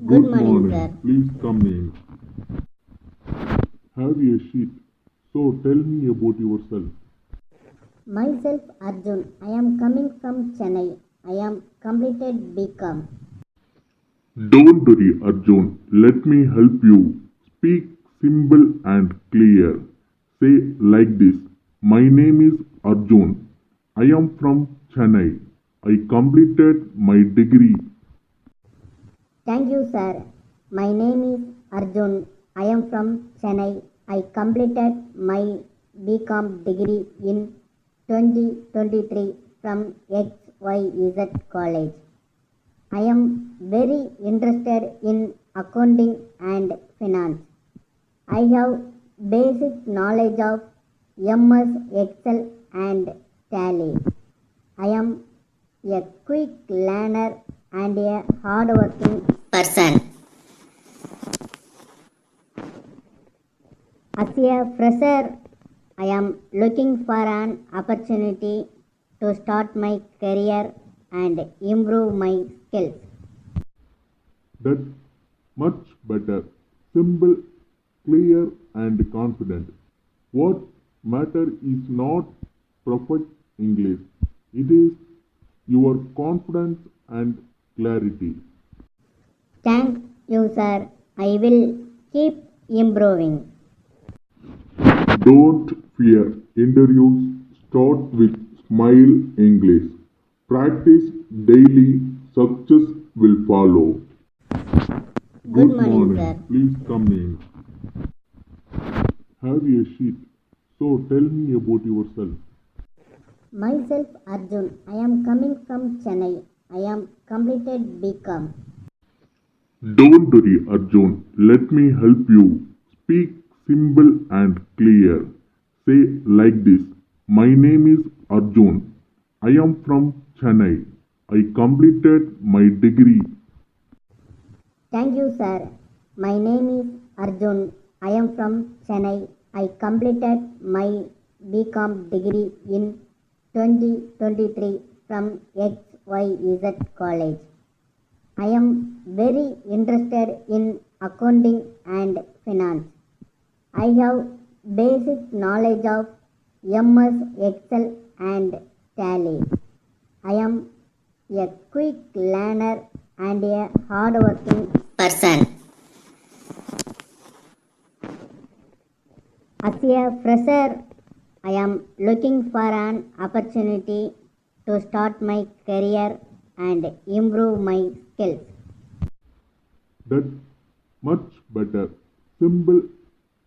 Good Good morning, morning. sir. Please come in. Have a seat. So tell me about yourself. Myself Arjun. I am coming from Chennai. I am completed BCom. Don't worry, Arjun. Let me help you. Speak simple and clear. Say like this. My name is Arjun. I am from Chennai. I completed my degree. Thank you, sir. My name is Arjun. I am from Chennai. I completed my BCom degree in 2023 from XYZ College. I am very interested in accounting and finance. I have basic knowledge of MS Excel and Tally. I am a quick learner and a hardworking person. As a fresher, I am looking for an opportunity to start my career and improve my skills. That's much better. Simple, clear, and confident. What matter is not perfect English. It is your confidence and clarity. Thank you, sir. I will keep improving. Don't fear interviews. Start with smile English. Practice daily. Success will follow. Good Good morning, morning. sir. Please come in. Have a seat. So tell me about yourself. Myself Arjun. I am coming from Chennai. I am completed BCom. Don't worry, Arjun. Let me help you. Speak simple and clear. Say like this. My name is Arjun. I am from Chennai. I completed my degree. Thank you, sir. My name is Arjun. I am from Chennai. I completed my BCom degree in 2023 from XYZ College. I am very interested in accounting and finance. I have basic knowledge of MS Excel and Tally. I am a quick learner and a hardworking person. As a fresher, I am looking for an opportunity to start my career and improve my skills. That's much better. Simple,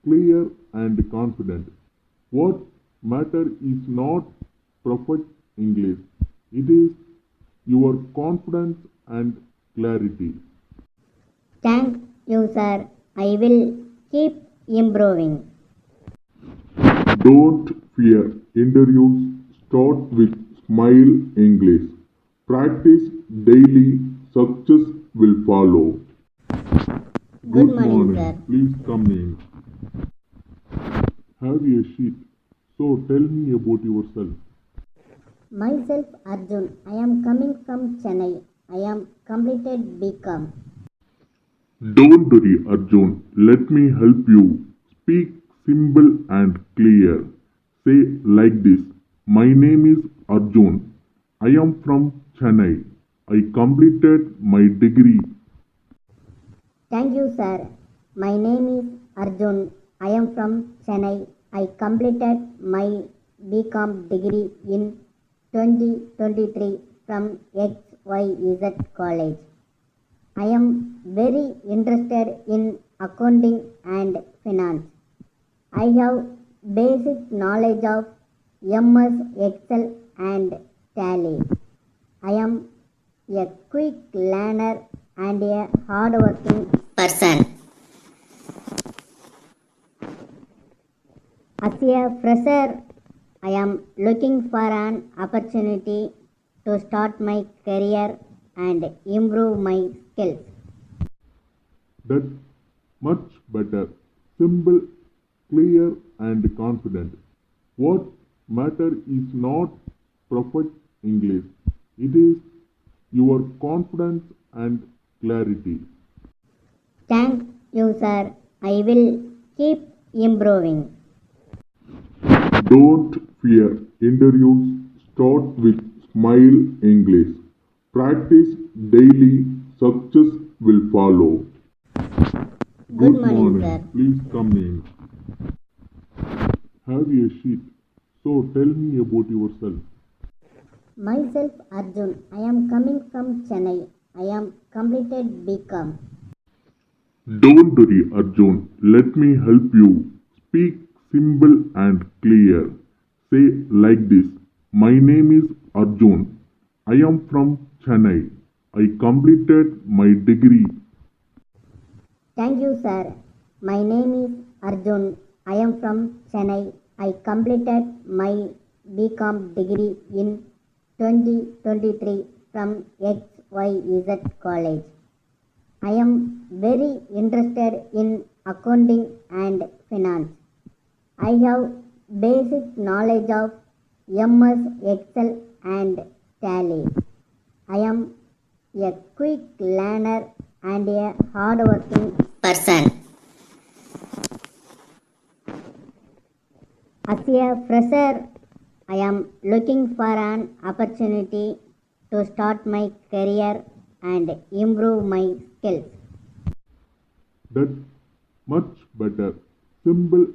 clear, and confident. What matter is not perfect English. It is your confidence and clarity. Thank you, sir. I will keep improving. Don't fear interviews. Start with smile English. Practice daily. Success will follow. Good Good morning, morning. sir. Please come in. Have a seat. So tell me about yourself. Myself Arjun. I am coming from Chennai. I am completed BCom. Don't worry, Arjun. Let me help you. Speak simple and clear. Say like this. My name is Arjun. I am from Chennai. I completed my degree. Thank you, sir. My name is Arjun. I am from Chennai. I completed my BCom degree in 2023 from XYZ College. I am very interested in accounting and finance. I have basic knowledge of MS Excel and Tally. I am a quick learner and a hardworking person. As a fresher, I am looking for an opportunity to start my career and improve my skills. That's much better. Simple, clear, and confident. What matter is not perfect English. It is your confidence and clarity. Thank you, sir. I will keep improving. Don't fear interviews. Start with Smile English. Practice daily. Success will follow. Good morning, sir. Please come in. Have a seat. So tell me about yourself. Myself Arjun. I am coming from Chennai. I am completed BCom. Don't worry, Arjun. Let me help you. Speak simple and clear. Say like this. My name is Arjun. I am from Chennai. I completed my degree. Thank you, sir. My name is Arjun. I am from Chennai. I completed my BCom degree in 2023 from XYZ College. I am very interested in accounting and finance. I have basic knowledge of MS Excel and Tally. I am a quick learner and a hardworking person. As a fresher, I am looking for an opportunity to start my career and improve my skills. That's much better. Simple,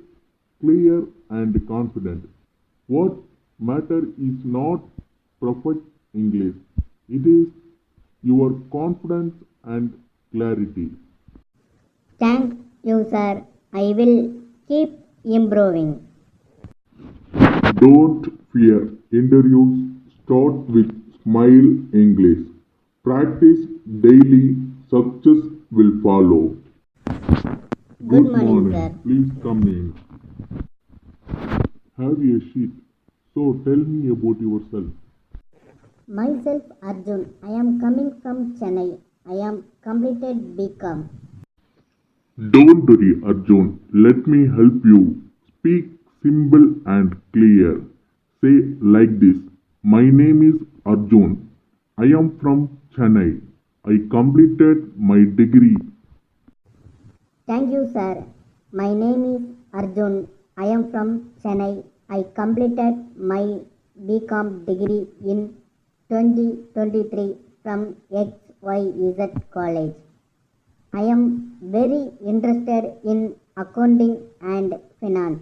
clear, and confident. What matters is not perfect English. It is your confidence and clarity. Thank you, sir. I will keep improving. Don't fear interviews. Start with Smile English. Practice daily. Success will follow. Good morning, sir. Please come in. Have a seat. So tell me about yourself. Myself Arjun. I am coming from Chennai. I am completed BCom. Don't worry, Arjun. Let me help you. Speak simple and clear. Say like this. My name is Arjun. I am from Chennai. I completed my degree. Thank you, sir. My name is Arjun. I am from Chennai. I completed my BCom degree in 2023 from XYZ College. I am very interested in accounting and finance.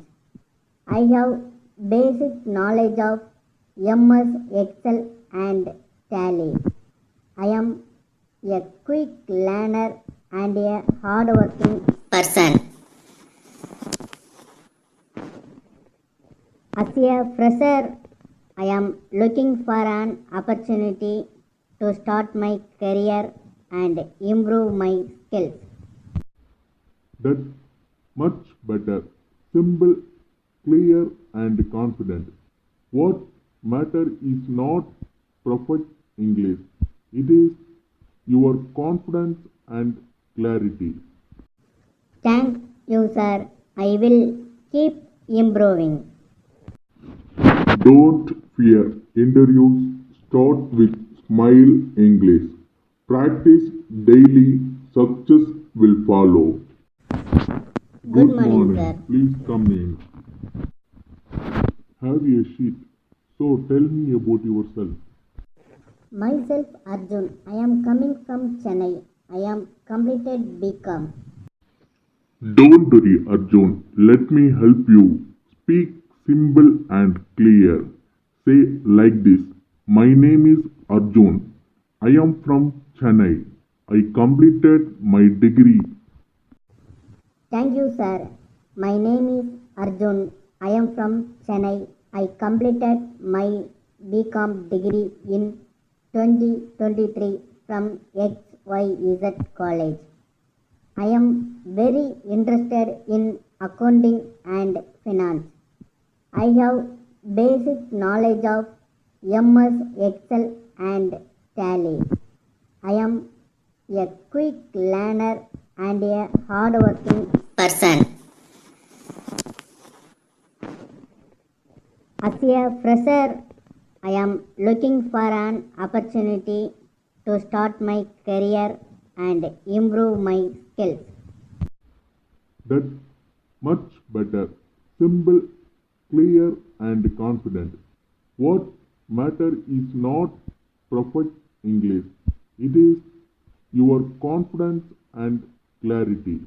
I have basic knowledge of MS Excel and Tally. I am a quick learner and a hardworking person. As a fresher, I am looking for an opportunity to start my career and improve my skills. That's much better. Simple, clear, and confident. What matters is not perfect English. It is your confidence and clarity. Thank you, sir. I will keep improving. Don't fear interviews. Start with Smile English. Practice daily. Success will follow. Good morning, sir. Please come in. Have a seat. So tell me about yourself. Myself Arjun. I am coming from Chennai. I am completed BCom. Don't worry, Arjun. Let me help you. Speak simple and clear. Say like this. My name is Arjun. I am from Chennai. I completed my degree. Thank you, sir. My name is Arjun. I am from Chennai. I completed my BCom degree in 2023 from XYZ College. I am very interested in accounting and finance. I have basic knowledge of MS Excel and Tally. I am a quick learner and a hardworking person. As a fresher, I am looking for an opportunity to start my career and improve my skills. That's much better. Simple, clear, and confident. What matter is not perfect English. It is your confidence and clarity.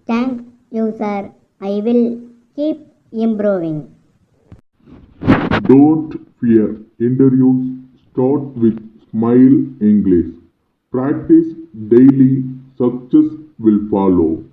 Thank you, sir. I will keep improving. Don't fear interviews. Start with Smile English. Practice daily. Success will follow.